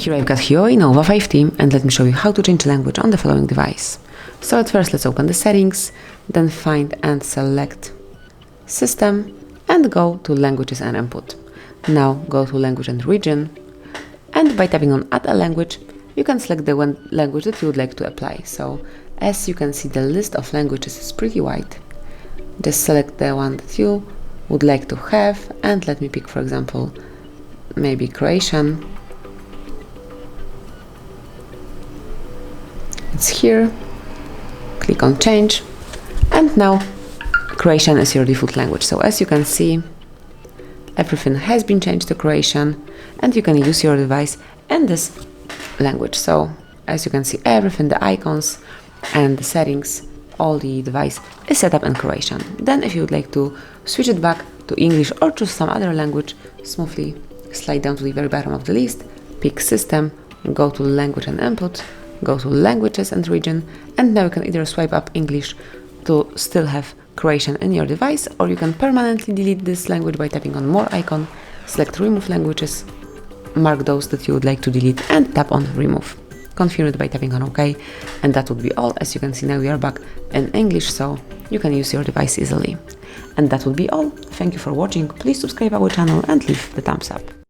Here I've got HUAWEI Nova 5T, and let me show you how to change language on the following device. So at first let's open the settings, then find and select System and go to Languages and Input. Now go to Language and Region, and by tapping on Add a Language, you can select the one language that you would like to apply. So as you can see, the list of languages is pretty wide. Just select the one that you would like to have, and let me pick, for example, maybe Croatian. It's here, click on change, and now Croatian is your default language. So as you can see, everything has been changed to Croatian, and you can use your device in this language. So as you can see, everything, the icons and the settings, all the device is set up in Croatian. Then if you would like to switch it back to English or choose some other language, smoothly slide down to the very bottom of the list, pick System, go to Language and Input, go to Languages and Region, and now you can either swipe up English to still have Croatian in your device, or you can permanently delete this language by tapping on More icon, select Remove Languages, mark those that you would like to delete, and tap on Remove. Confirm it by tapping on OK, and that would be all. As you can see, now we are back in English, so you can use your device easily. And that would be all. Thank you for watching. Please subscribe our channel and leave the thumbs up.